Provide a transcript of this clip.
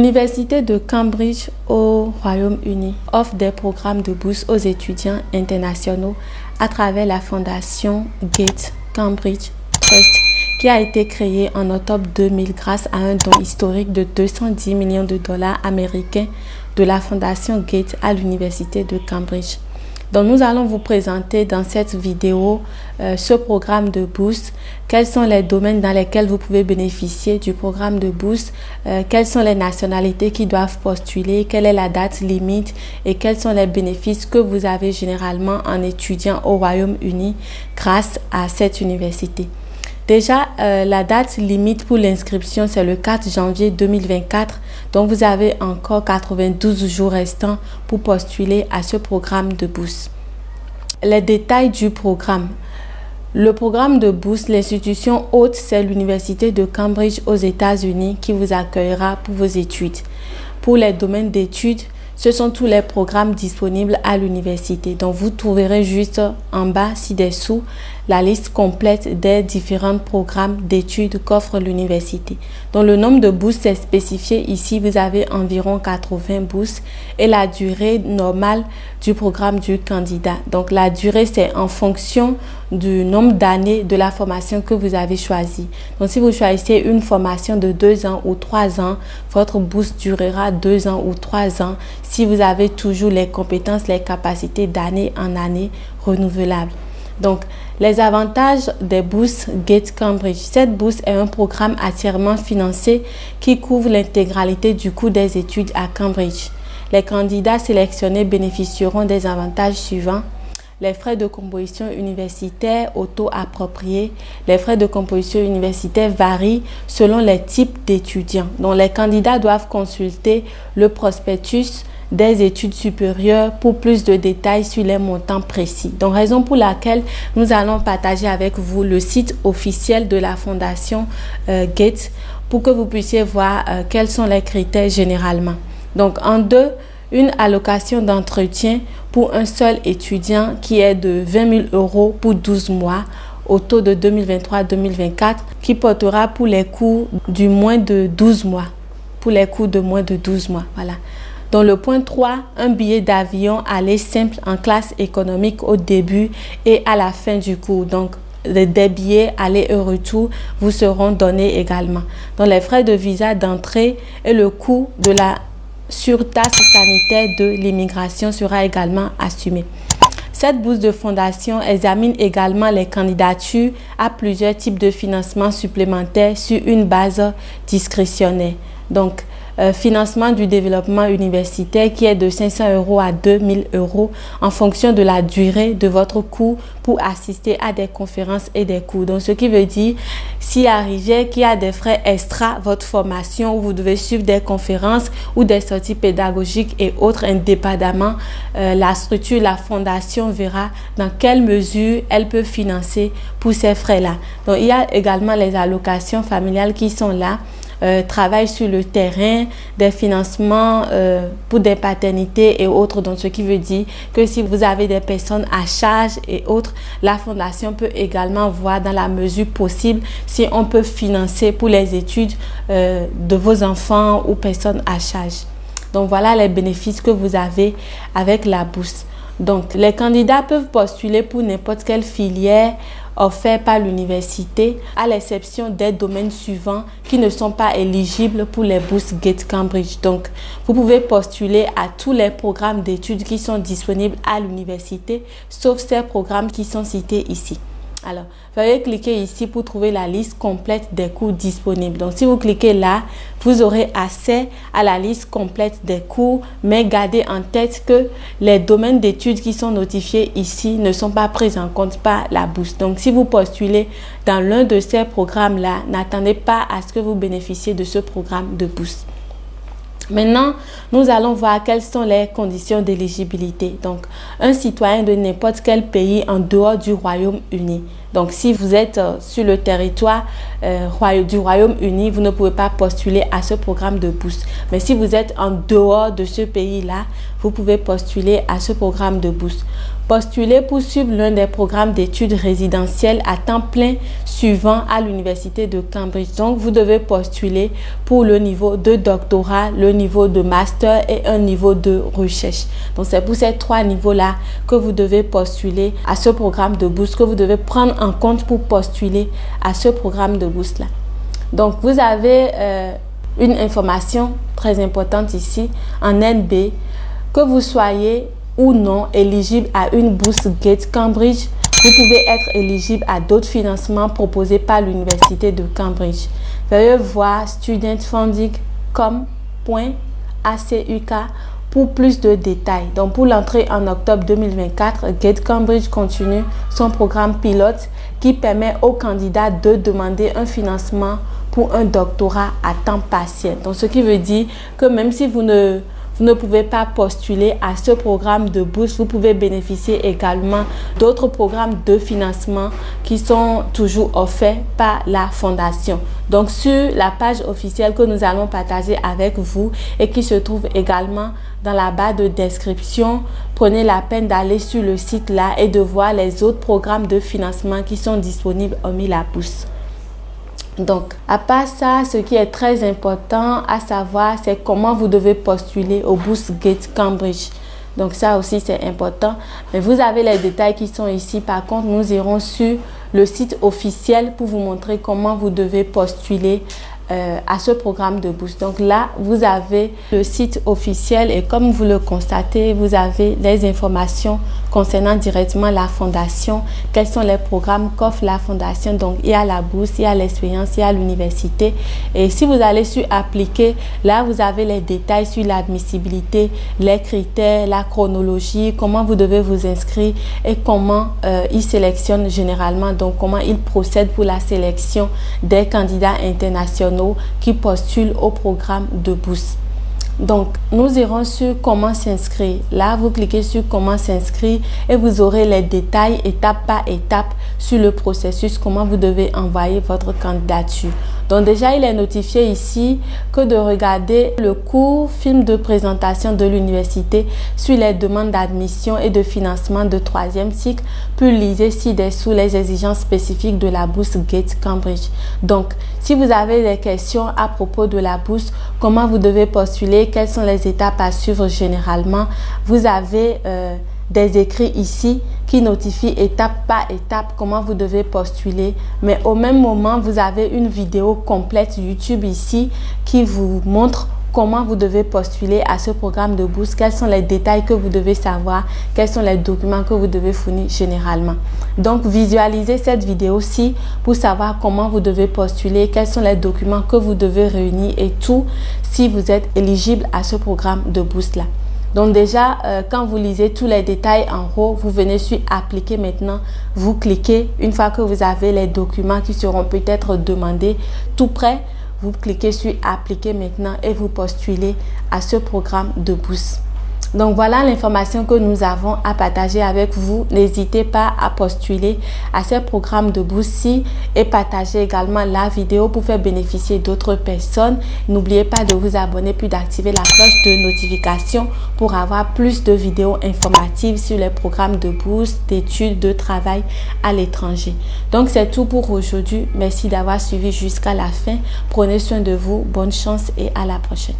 L'Université de Cambridge au Royaume-Uni offre des programmes de bourse aux étudiants internationaux à travers la fondation Gates Cambridge Trust qui a été créée en octobre 2000 grâce à un don historique de 210 millions de dollars américains de la fondation Gates à l'Université de Cambridge. Donc nous allons vous présenter dans cette vidéo ce programme de bourse, quels sont les domaines dans lesquels vous pouvez bénéficier du programme de bourse, quelles sont les nationalités qui doivent postuler, quelle est la date limite et quels sont les bénéfices que vous avez généralement en étudiant au Royaume-Uni grâce à cette université. Déjà, la date limite pour l'inscription, c'est le 4 janvier 2024. Donc, vous avez encore 92 jours restants pour postuler à ce programme de bourse. Les détails du programme. Le programme de bourse, l'institution hôte, c'est l'Université de Cambridge aux États-Unis qui vous accueillera pour vos études. Pour les domaines d'études, ce sont tous les programmes disponibles à l'université. Donc, vous trouverez juste en bas, ci-dessous, la liste complète des différents programmes d'études qu'offre l'université. Donc, le nombre de bourses est spécifié ici. Vous avez environ 80 bourses et la durée normale du programme du candidat. Donc, la durée, c'est en fonction du nombre d'années de la formation que vous avez choisie. Donc, si vous choisissez une formation de 2 ans ou 3 ans, votre bourse durera 2 ans ou 3 ans si vous avez toujours les compétences, les capacités d'année en année renouvelables. Donc, les avantages des bourses Gates Cambridge. Cette bourse est un programme entièrement financé qui couvre l'intégralité du coût des études à Cambridge. Les candidats sélectionnés bénéficieront des avantages suivants. Les frais de composition universitaire auto-appropriés. Les frais de composition universitaire varient selon les types d'étudiants. Donc, les candidats doivent consulter le prospectus des études supérieures pour plus de détails sur les montants précis. Donc, raison pour laquelle nous allons partager avec vous le site officiel de la fondation Gates pour que vous puissiez voir quels sont les critères généralement. Donc, en deux, une allocation d'entretien pour un seul étudiant qui est de 20 000 € pour 12 mois au taux de 2023-2024 qui portera pour les cours du moins de 12 mois. Pour les cours de moins de 12 mois, voilà. Dans le point 3, un billet d'avion aller simple en classe économique au début et à la fin du cours. Donc, des billets aller et retour vous seront donnés également. Dans les frais de visa d'entrée et le coût de la surtaxe sanitaire de l'immigration sera également assumé. Cette bourse de fondation examine également les candidatures à plusieurs types de financement supplémentaires sur une base discrétionnaire. Donc, financement du développement universitaire qui est de 500 € à 2000 € en fonction de la durée de votre cours pour assister à des conférences et des cours. Donc, ce qui veut dire, s'il arrivait qu'il y a des frais extra votre formation où vous devez suivre des conférences ou des sorties pédagogiques et autres indépendamment, la structure, la fondation verra dans quelle mesure elle peut financer pour ces frais-là. Donc, il y a également les allocations familiales qui sont là. Travail sur le terrain, des financements pour des paternités et autres. Donc, ce qui veut dire que si vous avez des personnes à charge et autres, la fondation peut également voir dans la mesure possible si on peut financer pour les études de vos enfants ou personnes à charge. Donc, voilà les bénéfices que vous avez avec la bourse. Donc, les candidats peuvent postuler pour n'importe quelle filière offerte par l'université, à l'exception des domaines suivants qui ne sont pas éligibles pour les bourses Gates Cambridge. Donc, vous pouvez postuler à tous les programmes d'études qui sont disponibles à l'université, sauf ces programmes qui sont cités ici. Alors, veuillez cliquer ici pour trouver la liste complète des cours disponibles. Donc, si vous cliquez là, vous aurez accès à la liste complète des cours, mais gardez en tête que les domaines d'études qui sont notifiés ici ne sont pas pris en compte par la bourse. Donc, si vous postulez dans l'un de ces programmes-là, n'attendez pas à ce que vous bénéficiez de ce programme de bourse. Maintenant, nous allons voir quelles sont les conditions d'éligibilité. Donc, un citoyen de n'importe quel pays en dehors du Royaume-Uni. Donc, si vous êtes sur le territoire du Royaume-Uni, vous ne pouvez pas postuler à ce programme de bourse. Mais si vous êtes en dehors de ce pays-là, vous pouvez postuler à ce programme de bourse. Postuler pour suivre l'un des programmes d'études résidentielles à temps plein suivant à l'université de Cambridge. Donc, vous devez postuler pour le niveau de doctorat, le niveau de master et un niveau de recherche. Donc, c'est pour ces 3 niveaux-là que vous devez postuler à ce programme de bourse, que vous devez prendre en compte pour postuler à ce programme de bourse-là. Donc, vous avez une information très importante ici en NB, que vous soyez ou non éligible à une bourse Gate Cambridge, vous pouvez être éligible à d'autres financements proposés par l'université de Cambridge. Veuillez voir studentfunding.com.acuk pour plus de détails. Donc, pour l'entrée en octobre 2024, Gate Cambridge continue son programme pilote qui permet aux candidats de demander un financement pour un doctorat à temps partiel. Donc, ce qui veut dire que même si vous ne pouvez pas postuler à ce programme de bourse, vous pouvez bénéficier également d'autres programmes de financement qui sont toujours offerts par la fondation. Donc, sur la page officielle que nous allons partager avec vous et qui se trouve également dans la barre de description, prenez la peine d'aller sur le site là et de voir les autres programmes de financement qui sont disponibles hormis la bourse. Donc, à part ça, ce qui est très important à savoir, c'est comment vous devez postuler aux bourses Gate Cambridge. Donc, ça aussi, c'est important. Mais vous avez les détails qui sont ici. Par contre, nous irons sur le site officiel pour vous montrer comment vous devez postuler à ce programme de bourse. Donc là, vous avez le site officiel et comme vous le constatez, vous avez les informations concernant directement la fondation, quels sont les programmes qu'offre la fondation. Donc, il y a la bourse, il y a l'expérience, il y a l'université. Et si vous allez sur appliquer, là, vous avez les détails sur l'admissibilité, les critères, la chronologie, comment vous devez vous inscrire et comment ils sélectionnent généralement, donc comment ils procèdent pour la sélection des candidats internationaux qui postulent au programme de bourse. Donc, nous irons sur comment s'inscrire. Là, vous cliquez sur comment s'inscrire et vous aurez les détails étape par étape sur le processus, comment vous devez envoyer votre candidature. Donc déjà, il est notifié ici que de regarder le cours film de présentation de l'université sur les demandes d'admission et de financement de 3e cycle, puis lisez ci-dessous les exigences spécifiques de la bourse Gate Cambridge. Donc, si vous avez des questions à propos de la bourse, comment vous devez postuler, quelles sont les étapes à suivre généralement, vous avez des écrits ici qui notifient étape par étape comment vous devez postuler. Mais au même moment, vous avez une vidéo complète YouTube ici qui vous montre comment vous devez postuler à ce programme de bourse, quels sont les détails que vous devez savoir, quels sont les documents que vous devez fournir généralement. Donc, visualisez cette vidéo-ci pour savoir comment vous devez postuler, quels sont les documents que vous devez réunir et tout si vous êtes éligible à ce programme de bourse-là. Donc déjà, quand vous lisez tous les détails en haut, vous venez sur appliquer maintenant, vous cliquez. Une fois que vous avez les documents qui seront peut-être demandés tout prêt, vous cliquez sur appliquer maintenant et vous postulez à ce programme de bourse. Donc voilà l'information que nous avons à partager avec vous. N'hésitez pas à postuler à ces programmes de bourse-ci et partager également la vidéo pour faire bénéficier d'autres personnes. N'oubliez pas de vous abonner puis d'activer la cloche de notification pour avoir plus de vidéos informatives sur les programmes de bourse, d'études, de travail à l'étranger. Donc c'est tout pour aujourd'hui. Merci d'avoir suivi jusqu'à la fin. Prenez soin de vous. Bonne chance et à la prochaine.